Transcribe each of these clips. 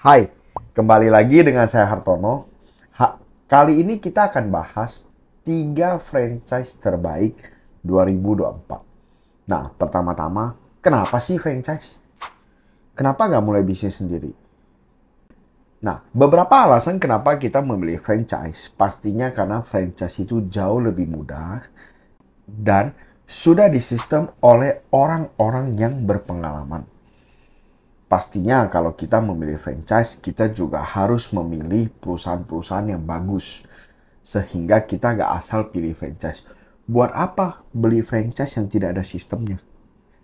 Hai, kembali lagi dengan saya Hartono. Kali ini kita akan bahas 3 franchise terbaik 2024. Nah, pertama-tama, kenapa sih franchise? Kenapa nggak mulai bisnis sendiri? Nah, beberapa alasan kenapa kita memilih franchise. Pastinya karena franchise itu jauh lebih mudah dan sudah disistem oleh orang-orang yang berpengalaman. Pastinya kalau kita memilih franchise, kita juga harus memilih perusahaan-perusahaan yang bagus. Sehingga kita gak asal pilih franchise. Buat apa beli franchise yang tidak ada sistemnya?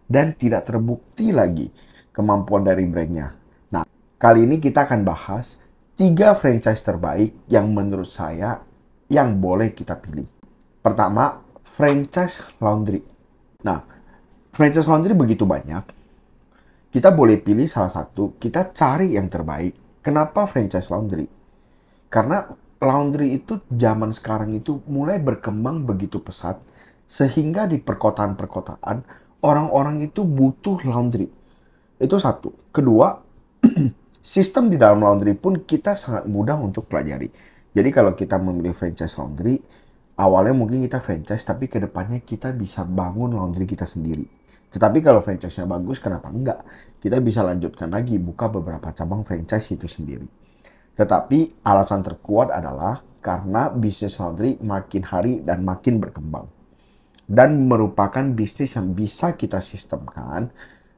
Dan tidak terbukti lagi kemampuan dari brandnya. Nah, kali ini kita akan bahas 3 franchise terbaik yang menurut saya yang boleh kita pilih. Pertama, franchise laundry. Nah, franchise laundry begitu banyak. Kita boleh pilih salah satu, kita cari yang terbaik. Kenapa franchise laundry? Karena laundry itu zaman sekarang itu mulai berkembang begitu pesat, sehingga di perkotaan-perkotaan, orang-orang itu butuh laundry. Itu satu. Kedua, sistem di dalam laundry pun kita sangat mudah untuk pelajari. Jadi kalau kita memilih franchise laundry, awalnya mungkin kita franchise, tapi kedepannya kita bisa bangun laundry kita sendiri. Tetapi kalau franchise-nya bagus, kenapa enggak? Kita bisa lanjutkan lagi, buka beberapa cabang franchise itu sendiri. Tetapi alasan terkuat adalah karena bisnis laundry makin hari dan makin berkembang. Dan merupakan bisnis yang bisa kita sistemkan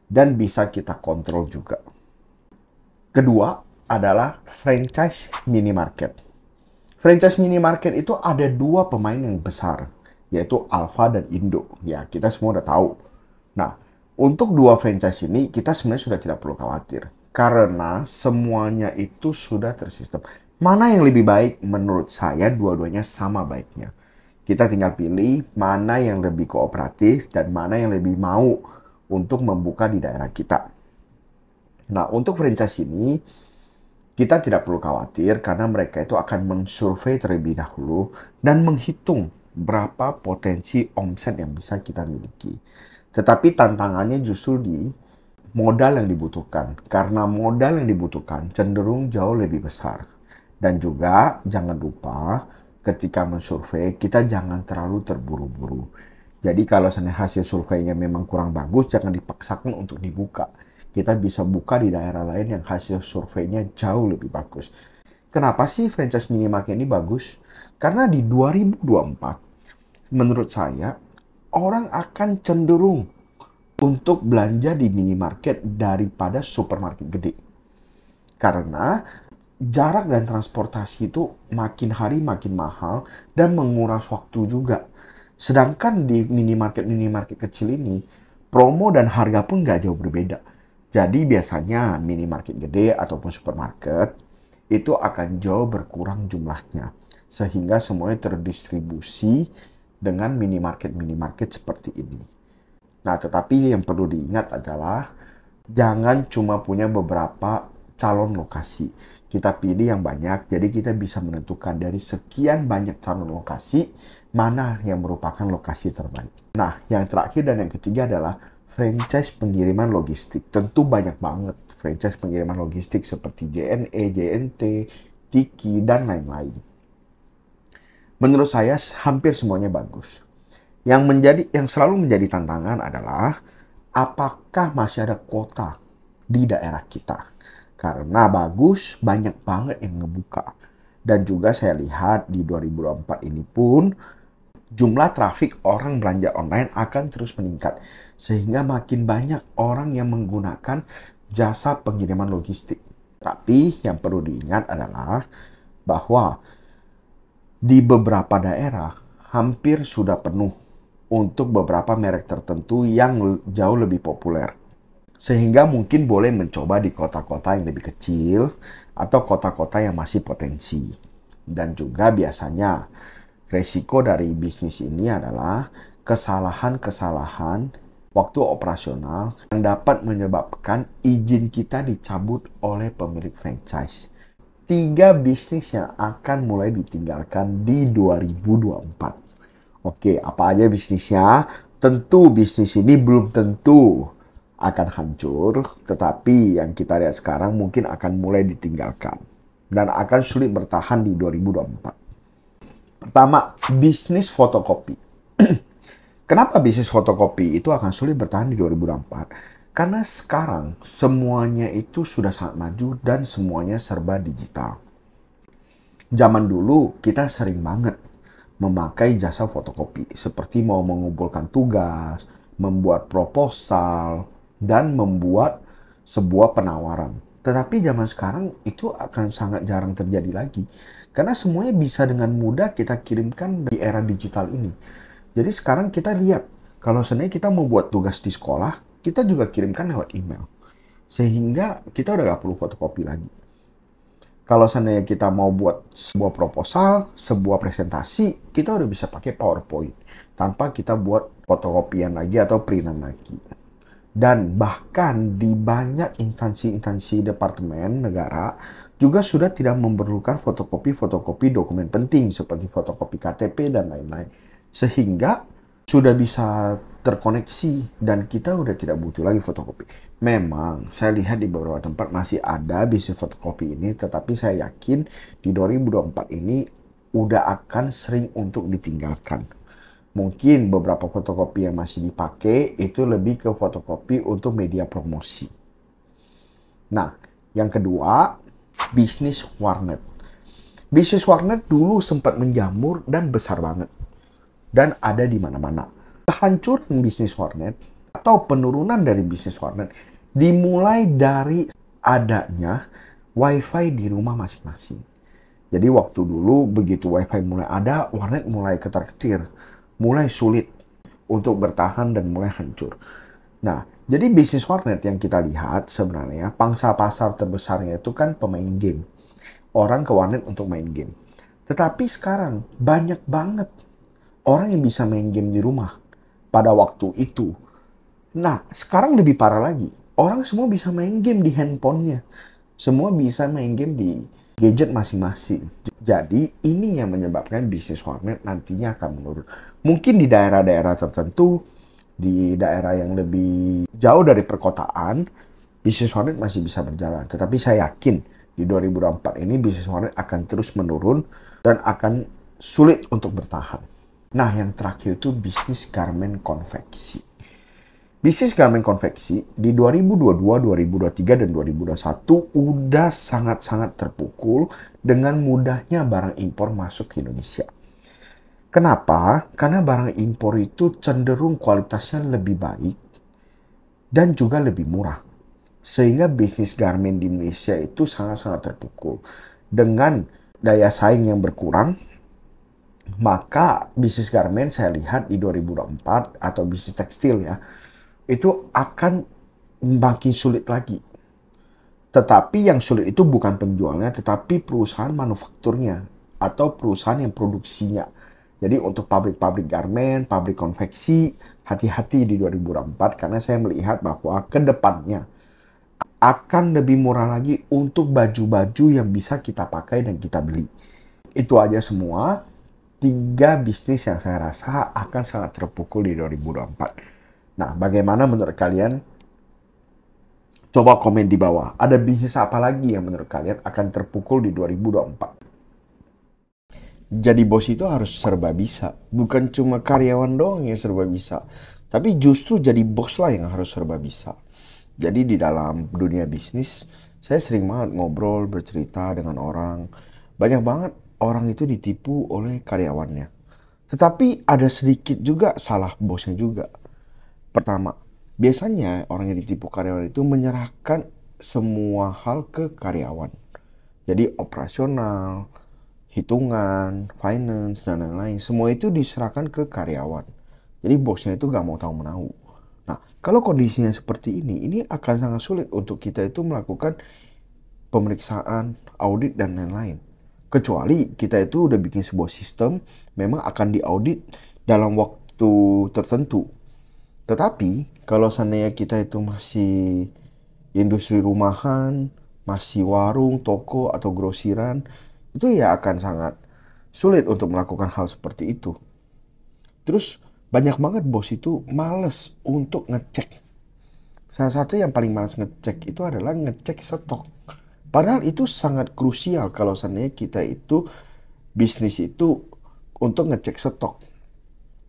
dan bisa kita kontrol juga. Kedua adalah franchise minimarket. Franchise minimarket itu ada 2 pemain yang besar, yaitu Alfa dan Indo. Ya, kita semua udah tahu. Nah, untuk 2 franchise ini kita sebenarnya sudah tidak perlu khawatir. Karena semuanya itu sudah tersistem. Mana yang lebih baik? Menurut saya dua-duanya sama baiknya. Kita tinggal pilih mana yang lebih kooperatif dan mana yang lebih mau untuk membuka di daerah kita. Nah, untuk franchise ini kita tidak perlu khawatir karena mereka itu akan mensurvei terlebih dahulu dan menghitung berapa potensi omset yang bisa kita miliki. Tetapi tantangannya justru di modal yang dibutuhkan. Karena modal yang dibutuhkan cenderung jauh lebih besar. Dan juga jangan lupa ketika mensurvei kita jangan terlalu terburu-buru. Jadi kalau hasil surveinya memang kurang bagus, jangan dipaksakan untuk dibuka. Kita bisa buka di daerah lain yang hasil surveinya jauh lebih bagus. Kenapa sih franchise minimarket ini bagus? Karena di 2024, menurut saya, orang akan cenderung untuk belanja di minimarket daripada supermarket gede. Karena jarak dan transportasi itu makin hari makin mahal dan menguras waktu juga. Sedangkan di minimarket kecil ini, promo dan harga pun nggak jauh berbeda. Jadi biasanya minimarket gede ataupun supermarket itu akan jauh berkurang jumlahnya. Sehingga semuanya terdistribusi dengan minimarket seperti ini. Nah, tetapi yang perlu diingat adalah jangan cuma punya beberapa calon lokasi. Kita pilih yang banyak, jadi kita bisa menentukan dari sekian banyak calon lokasi, mana yang merupakan lokasi terbaik. Nah, yang terakhir dan yang ketiga adalah franchise pengiriman logistik. Tentu banyak banget franchise pengiriman logistik seperti JNE, JNT, Tiki, dan lain-lain. Menurut saya hampir semuanya bagus. Yang selalu menjadi tantangan adalah apakah masih ada kuota di daerah kita. Karena bagus, banyak banget yang ngebuka. Dan juga saya lihat di 2024 ini pun jumlah trafik orang belanja online akan terus meningkat. Sehingga makin banyak orang yang menggunakan jasa pengiriman logistik. Tapi yang perlu diingat adalah bahwa di beberapa daerah hampir sudah penuh untuk beberapa merek tertentu yang jauh lebih populer. Sehingga mungkin boleh mencoba di kota-kota yang lebih kecil atau kota-kota yang masih potensi. Dan juga biasanya resiko dari bisnis ini adalah kesalahan-kesalahan waktu operasional yang dapat menyebabkan izin kita dicabut oleh pemilik franchise. 3 bisnis yang akan mulai ditinggalkan di 2024. Oke, apa aja bisnisnya? Tentu bisnis ini belum tentu akan hancur, tetapi yang kita lihat sekarang mungkin akan mulai ditinggalkan dan akan sulit bertahan di 2024. Pertama, bisnis fotokopi. Kenapa bisnis fotokopi itu akan sulit bertahan di 2024? Karena sekarang semuanya itu sudah sangat maju dan semuanya serba digital. Zaman dulu kita sering banget memakai jasa fotokopi, seperti mau mengumpulkan tugas, membuat proposal, dan membuat sebuah penawaran. Tetapi zaman sekarang itu akan sangat jarang terjadi lagi. Karena semuanya bisa dengan mudah kita kirimkan di era digital ini. Jadi sekarang kita lihat, kalau seandainya kita mau buat tugas di sekolah, kita juga kirimkan lewat email. Sehingga kita udah gak perlu fotokopi lagi. Kalau seandainya kita mau buat sebuah proposal, sebuah presentasi, kita udah bisa pakai PowerPoint. Tanpa kita buat fotokopian lagi atau printan lagi. Dan bahkan di banyak instansi-instansi departemen negara juga sudah tidak memerlukan fotokopi-fotokopi dokumen penting seperti fotokopi KTP dan lain-lain. Sehingga sudah bisa terkoneksi dan kita udah tidak butuh lagi fotokopi. Memang saya lihat di beberapa tempat masih ada bisnis fotokopi ini, tetapi saya yakin di 2024 ini udah akan sering untuk ditinggalkan. Mungkin beberapa fotokopi yang masih dipakai itu lebih ke fotokopi untuk media promosi. Nah, yang kedua, bisnis warnet. Bisnis warnet dulu sempat menjamur dan besar banget. Dan ada di mana-mana. Kehancuran bisnis warnet atau penurunan dari bisnis warnet dimulai dari adanya WiFi di rumah masing-masing. Jadi waktu dulu begitu WiFi mulai ada, warnet mulai ketar-ketir, mulai sulit untuk bertahan dan mulai hancur. Nah, jadi bisnis warnet yang kita lihat sebenarnya pangsa pasar terbesarnya itu kan pemain game. Orang ke warnet untuk main game. Tetapi sekarang banyak banget orang yang bisa main game di rumah pada waktu itu. Nah, sekarang lebih parah lagi. Orang semua bisa main game di handphonenya. Semua bisa main game di gadget masing-masing. Jadi, ini yang menyebabkan bisnis warnet nantinya akan menurun. Mungkin di daerah-daerah tertentu, di daerah yang lebih jauh dari perkotaan, bisnis warnet masih bisa berjalan. Tetapi saya yakin di 2024 ini bisnis warnet akan terus menurun dan akan sulit untuk bertahan. Nah, yang terakhir itu bisnis garmen konveksi. Bisnis garmen konveksi di 2022, 2023, dan 2021 udah sangat-sangat terpukul dengan mudahnya barang impor masuk ke Indonesia. Kenapa? Karena barang impor itu cenderung kualitasnya lebih baik dan juga lebih murah. Sehingga bisnis garmen di Indonesia itu sangat-sangat terpukul. Dengan daya saing yang berkurang, maka bisnis garmen saya lihat di 2024 atau bisnis tekstil ya, itu akan makin sulit lagi. Tetapi yang sulit itu bukan penjualnya, tetapi perusahaan manufakturnya atau perusahaan yang produksinya. Jadi untuk pabrik-pabrik garmen, pabrik konveksi, hati-hati di 2024 karena saya melihat bahwa ke depannya akan lebih murah lagi untuk baju-baju yang bisa kita pakai dan kita beli. Itu aja semua 3 bisnis yang saya rasa akan sangat terpukul di 2024. Nah, bagaimana menurut kalian? Coba komen di bawah. Ada bisnis apa lagi yang menurut kalian akan terpukul di 2024? Jadi bos itu harus serba bisa. Bukan cuma karyawan doang yang serba bisa. Tapi justru jadi bos lah yang harus serba bisa. Jadi di dalam dunia bisnis, saya sering banget ngobrol, bercerita dengan orang. Banyak banget orang itu ditipu oleh karyawannya. Tetapi ada sedikit juga salah bosnya juga. Pertama, biasanya orang yang ditipu karyawan itu menyerahkan semua hal ke karyawan. Jadi operasional, hitungan, finance, dan lain-lain. Semua itu diserahkan ke karyawan. Jadi bosnya itu gak mau tahu menahu. Nah, kalau kondisinya seperti ini akan sangat sulit untuk kita itu melakukan pemeriksaan, audit, dan lain-lain. Kecuali kita itu udah bikin sebuah sistem, memang akan diaudit dalam waktu tertentu. Tetapi, kalau seandainya kita itu masih industri rumahan, masih warung, toko, atau grosiran, itu ya akan sangat sulit untuk melakukan hal seperti itu. Terus banyak banget bos itu males untuk ngecek Salah satu yang paling malas ngecek itu adalah ngecek stok. Padahal itu sangat krusial kalau seandainya kita itu bisnis itu untuk ngecek stok.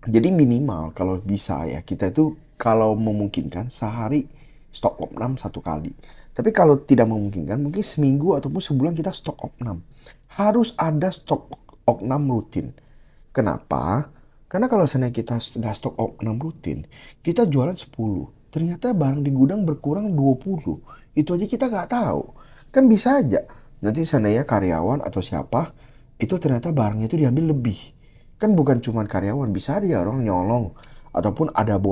Jadi minimal kalau bisa ya kita itu kalau memungkinkan sehari stok opnam 1 kali. Tapi kalau tidak memungkinkan mungkin seminggu ataupun sebulan kita stok opnam. Harus ada stok opnam rutin. Kenapa? Karena kalau seandainya kita nggak stok opnam rutin, kita jualan 10. Ternyata barang di gudang berkurang 20. Itu aja kita nggak tahu. Kan bisa aja. Nanti seandainya karyawan atau siapa, itu ternyata barangnya itu diambil lebih. Kan bukan cuma karyawan, bisa aja orang nyolong. Ataupun ada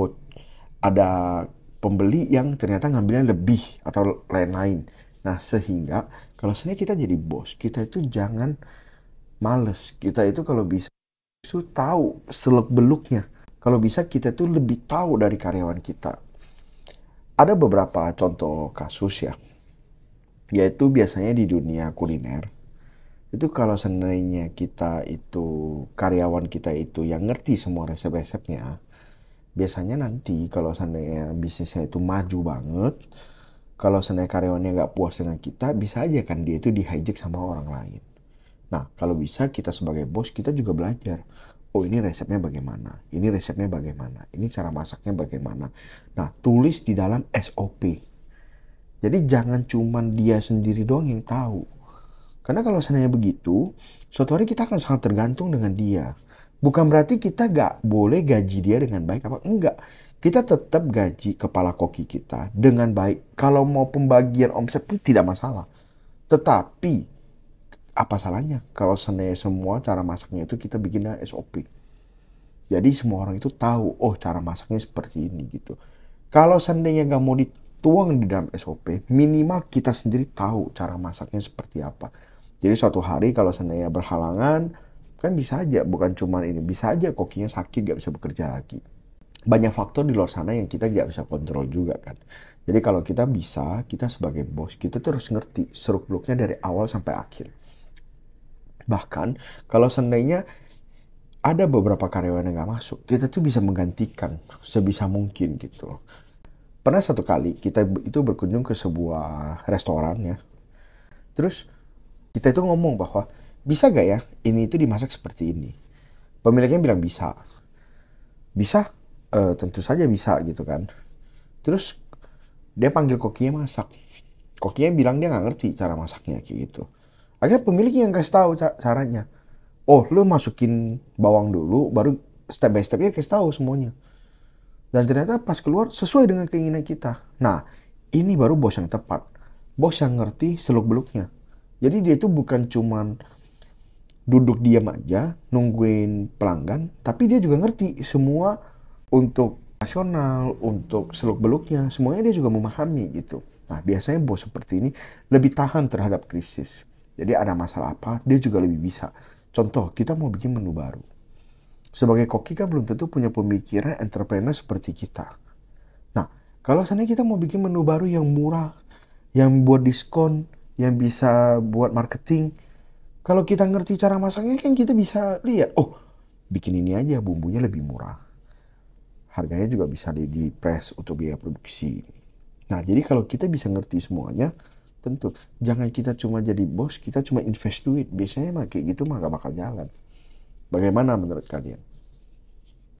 pembeli yang ternyata ngambilnya lebih atau lain-lain. Nah, sehingga kalau seandainya kita jadi bos, kita itu jangan males. Kita itu kalau bisa itu tahu seluk-beluknya. Kalau bisa kita tuh lebih tahu dari karyawan kita. Ada beberapa contoh kasus ya, yaitu biasanya di dunia kuliner. Itu kalau seandainya kita itu karyawan kita itu yang ngerti semua resep-resepnya, biasanya nanti kalau seandainya bisnisnya itu maju banget, kalau seandainya karyawannya nggak puas dengan kita, bisa aja kan dia itu di-hijack sama orang lain. Nah, kalau bisa kita sebagai bos, kita juga belajar. Oh, ini resepnya bagaimana? Ini resepnya bagaimana? Ini cara masaknya bagaimana? Nah, tulis di dalam SOP. Jadi jangan cuman dia sendiri doang yang tahu. Karena kalau seandainya begitu, suatu hari kita akan sangat tergantung dengan dia. Bukan berarti kita gak boleh gaji dia dengan baik apa enggak. Kita tetap gaji kepala koki kita dengan baik. Kalau mau pembagian omset pun tidak masalah. Tetapi apa salahnya kalau seandainya semua cara masaknya itu kita bikin SOP. Jadi semua orang itu tahu, oh cara masaknya seperti ini gitu. Kalau seandainya gak mau dituang di dalam SOP, minimal kita sendiri tahu cara masaknya seperti apa. Jadi suatu hari kalau seandainya berhalangan, kan bisa aja, bukan cuma ini, bisa aja kokinya sakit gak bisa bekerja lagi. Banyak faktor di luar sana yang kita gak bisa kontrol juga kan. Jadi kalau kita bisa, kita sebagai bos, kita tuh harus ngerti seluk-beluknya dari awal sampai akhir. Bahkan kalau seandainya ada beberapa karyawan yang gak masuk, kita tuh bisa menggantikan sebisa mungkin gitu. Pernah satu kali kita itu berkunjung ke sebuah restoran ya. Terus kita itu ngomong bahwa bisa gak ya ini itu dimasak seperti ini. Pemiliknya bilang bisa. Bisa? Tentu saja bisa gitu kan. Terus dia panggil kokinya masak. Kokinya bilang dia gak ngerti cara masaknya kayak gitu. Akhirnya pemiliknya yang kasih tahu caranya. Oh, lu masukin bawang dulu, baru step by stepnya kasih tahu semuanya. Dan ternyata pas keluar sesuai dengan keinginan kita. Nah, ini baru bos yang tepat. Bos yang ngerti seluk-beluknya. Jadi dia itu bukan cuman duduk diam aja, nungguin pelanggan, tapi dia juga ngerti semua untuk nasional, untuk seluk-beluknya, semuanya dia juga memahami gitu. Nah, biasanya bos seperti ini lebih tahan terhadap krisis. Jadi ada masalah apa, dia juga lebih bisa. Contoh, kita mau bikin menu baru. Sebagai koki kan belum tentu punya pemikiran entrepreneur seperti kita. Nah, kalau seandainya kita mau bikin menu baru yang murah, yang buat diskon, yang bisa buat marketing, kalau kita ngerti cara masaknya kan kita bisa lihat, oh bikin ini aja bumbunya lebih murah. Harganya juga bisa di-press untuk biaya produksi. Nah, jadi kalau kita bisa ngerti semuanya, tentu jangan kita cuma jadi bos, kita cuma invest duit. Biasanya mah kayak gitu mah gak bakal jalan. Bagaimana menurut kalian?